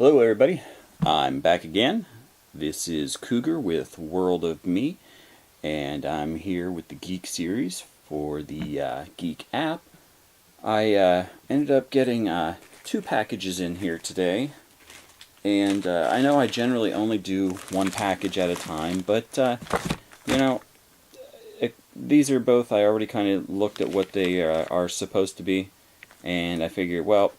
Hello everybody, I'm back again. This is Cougar with World of Me, and I'm here with the Geek series for the Geek app. I ended up getting two packages in here today, and I know I generally only do one package at a time, but you know, these are both, I already kind of looked at what they are supposed to be, and I figured, well,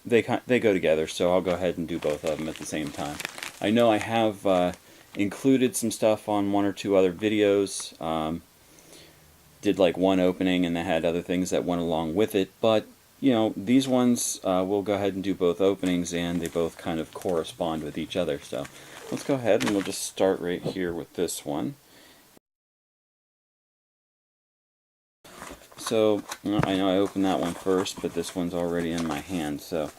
they go together, so I'll go ahead and do both of them at the same time. I know I have included some stuff on one or two other videos. Did like one opening and they had other things that went along with it, but you know, these ones we'll go ahead and do both openings, and they both kind of correspond with each other. So let's go ahead and we'll just start right here with this one. So I know I opened that one first, but this one's already in my hand, so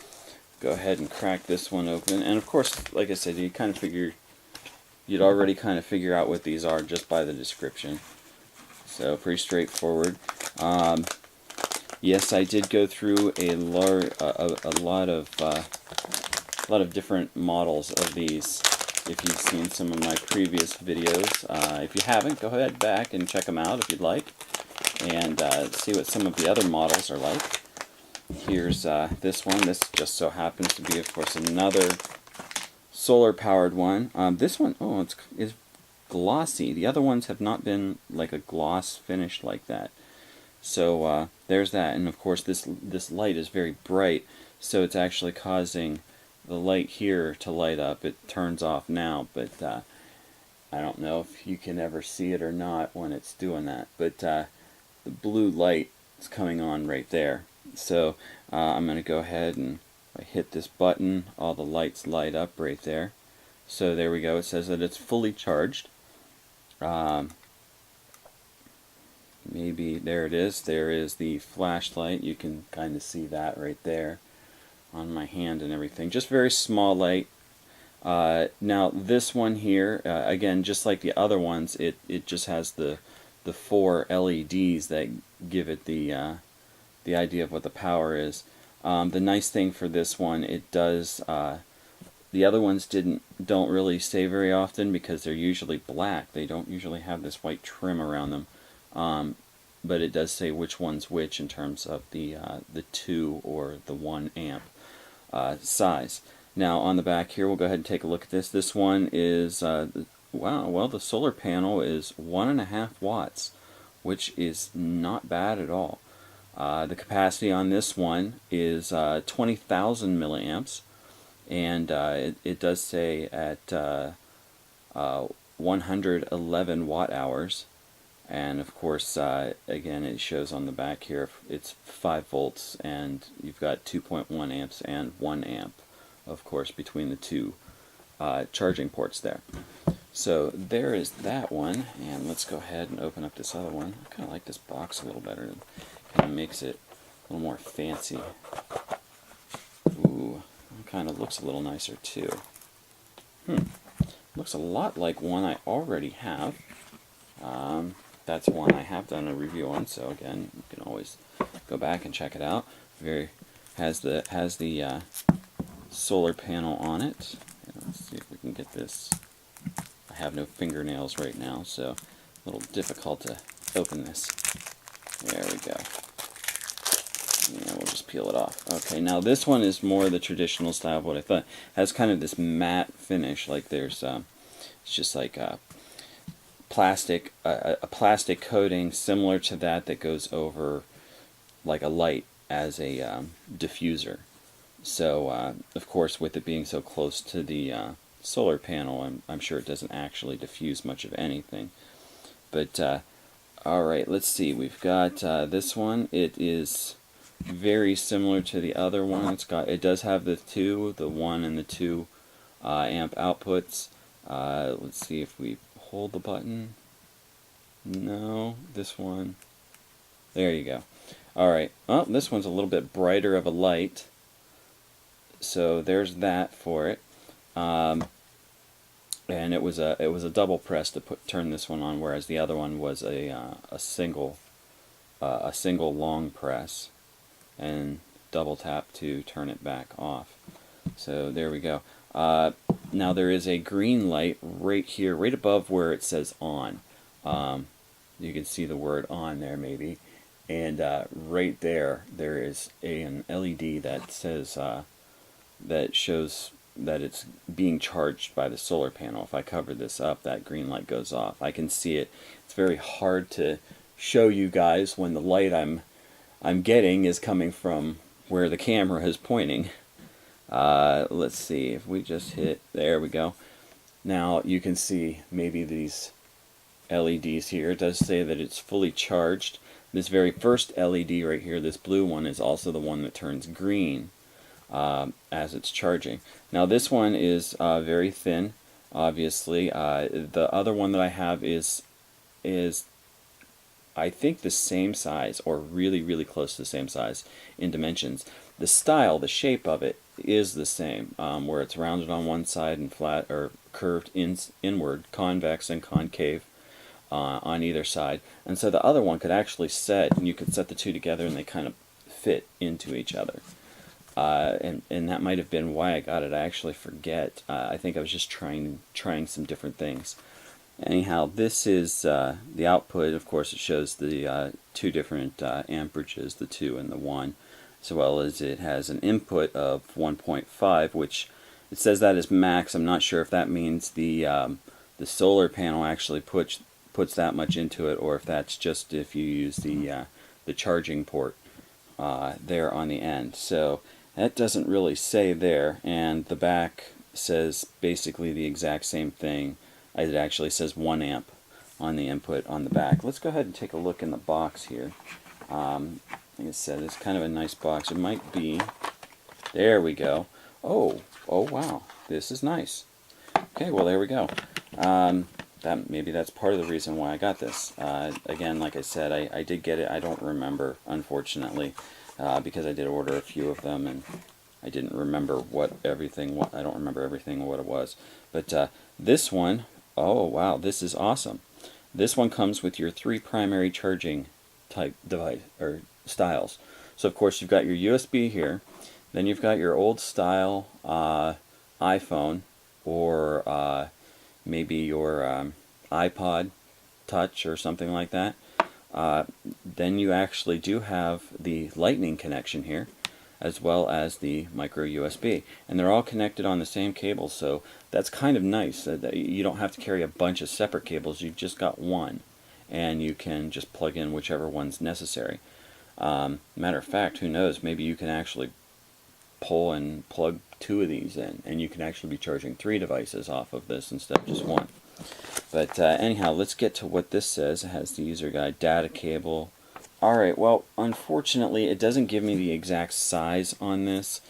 go ahead and crack this one open. And of course, like I said, you'd already kind of figure out what these are just by the description. So pretty straightforward. Yes, I did go through a lot of different models of these. If you've seen some of my previous videos, if you haven't, go ahead back and check them out if you'd like, and see what some of the other models are like. Here's this one. This just so happens to be, of course, another solar-powered one. This one, oh, it's glossy. The other ones have not been like a gloss finish like that. So there's that, and of course this light is very bright, so it's actually causing the light here to light up. It turns off now, but I don't know if you can ever see it or not when it's doing that. But the blue light is coming on right there. So I'm going to go ahead and if I hit this button, all the lights light up right there. So there we go. It says that it's fully charged. Maybe there it is. There is the flashlight. You can kind of see that right there on my hand and everything. Just very small light. Now this one here, again, just like the other ones, it just has the four LEDs that give it the idea of what the power is. The nice thing for this one, it does. The other ones don't really say very often because they're usually black. They don't usually have this white trim around them. But it does say which one's which in terms of the 2 or the 1 amp size. Now on the back here, we'll go ahead and take a look at this. This one is wow. Well, the solar panel is 1.5 watts, which is not bad at all. The capacity on this one is 20,000 milliamps, and it does say at 111 watt hours. And of course, again, it shows on the back here it's 5 volts, and you've got 2.1 amps and 1 amp, of course, between the two charging ports there. So there is that one, and let's go ahead and open up this other one. I kind of like this box a little better. It kind of makes it a little more fancy. Ooh, it kind of looks a little nicer too. Looks a lot like one I already have. That's one I have done a review on, so again, you can always go back and check it out. Has the solar panel on it. Let's see if we can get this. I have no fingernails right now, so a little difficult to open this. There we go. Yeah, we'll just peel it off. Okay, now this one is more the traditional style of what I thought. It has kind of this matte finish, like there's it's just like a plastic coating similar to that goes over like a light as a diffuser. So of course, with it being so close to the solar panel, I'm sure it doesn't actually diffuse much of anything. But alright, let's see. We've got this one. It is very similar to the other one. It does have the 1 and the 2 amp outputs. Let's see if we hold the button. No, this one. There you go. Alright, well, this one's a little bit brighter of a light. So there's that for it. And it was a double press to turn this one on, whereas the other one was a single long press and double tap to turn it back off. So there we go. Now there is a green light right here, right above where it says on. You can see the word on there maybe. And right there is an LED that says, that shows that it's being charged by the solar panel. If I cover this up, that green light goes off. I can see it. It's very hard to show you guys when the light I'm getting is coming from where the camera is pointing. Let's see if we just hit, there we go. Now you can see maybe these LEDs here. It does say that it's fully charged. This very first LED right here, this blue one, is also the one that turns green as it's charging. Now this one is very thin, obviously. The other one that I have is I think the same size, or really close to the same size in dimensions. The style, the shape of it is the same, where it's rounded on one side and flat or curved inward, convex and concave on either side. And so the other one could actually set, and you could set the two together and they kind of fit into each other. And that might have been why I got it. I actually forget. I think I was just trying some different things. Anyhow, this is the output. Of course, it shows the two different amperages, the 2 and the 1, as well as it has an input of 1.5, which it says that is max. I'm not sure if that means the solar panel actually puts that much into it, or if that's just if you use the charging port there on the end. So that doesn't really say there, and the back says basically the exact same thing. It actually says 1 amp on the input on the back. Let's go ahead and take a look in the box here. Like I said, it's kind of a nice box. It might be, there we go. Oh wow, this is nice. Okay, well there we go. Maybe that's part of the reason why I got this. Again, like I said, I did get it. I don't remember, unfortunately, because I did order a few of them, and I didn't remember I don't remember everything what it was. But this one, oh wow, this is awesome. This one comes with your 3 primary charging type device or styles. So of course you've got your USB here, then you've got your old style iPhone, or maybe your iPod Touch or something like that. Then you actually do have the Lightning connection here, as well as the micro USB, and they're all connected on the same cable, so that's kind of nice. You don't have to carry a bunch of separate cables. You've just got one, and you can just plug in whichever one's necessary. Matter of fact, who knows, maybe you can actually pull and plug 2 of these in, and you can actually be charging 3 devices off of this instead of just one. But anyhow, let's get to what this says. It has the user guide, data cable. Alright, well, unfortunately, it doesn't give me the exact size on this.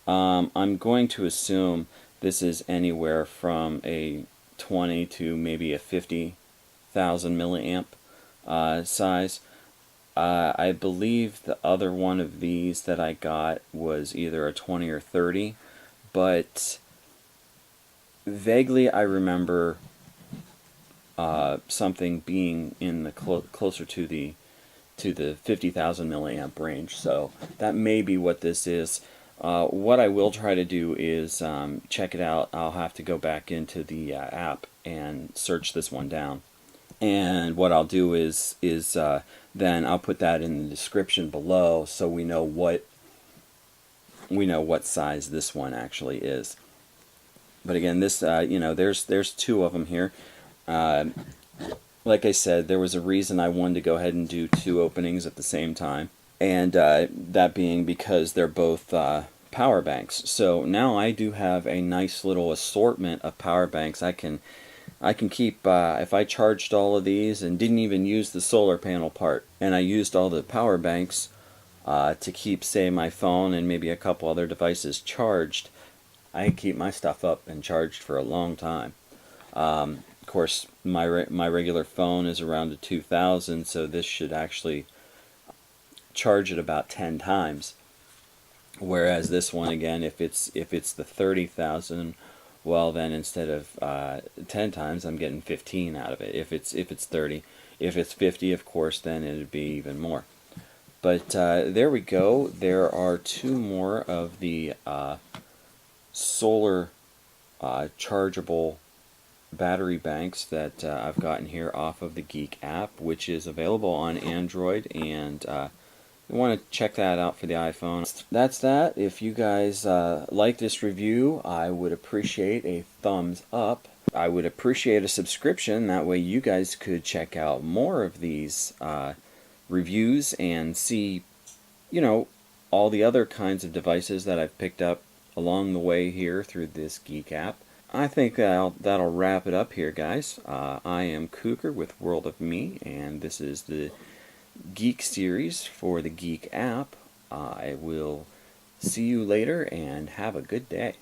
I'm going to assume this is anywhere from a 20 to maybe a 50,000 milliamp size. I believe the other one of these that I got was either a 20 or 30, but vaguely I remember something being in the closer to the 50,000 milliamp range, so that may be what this is. What I will try to do is check it out. I'll have to go back into the app and search this one down, and what I'll do is then I'll put that in the description below, so we know what size this one actually is. But again, this there's 2 of them here. Like I said, there was a reason I wanted to go ahead and do 2 openings at the same time, and that being because they're both power banks. So now I do have a nice little assortment of power banks. I can keep, if I charged all of these and didn't even use the solar panel part, and I used all the power banks to keep, say, my phone and maybe a couple other devices charged, I can keep my stuff up and charged for a long time. Of course, my regular phone is around a 2,000, so this should actually charge it about 10 times. Whereas this one, again, if it's the 30,000, well then instead of 10 times, I'm getting 15 out of it. If it's 30, if it's 50, of course, then it'd be even more. But there we go. There are 2 more of the solar chargeable battery banks that I've gotten here off of the Geek app, which is available on Android, and you want to check that out for the iPhone. That's that. If you guys like this review, I would appreciate a thumbs up. I would appreciate a subscription. That way you guys could check out more of these reviews and see, you know, all the other kinds of devices that I've picked up along the way here through this Geek app. I think that'll wrap it up here, guys. I am Cougar with World of Me, and this is the Geek series for the Geek app. I will see you later, and have a good day.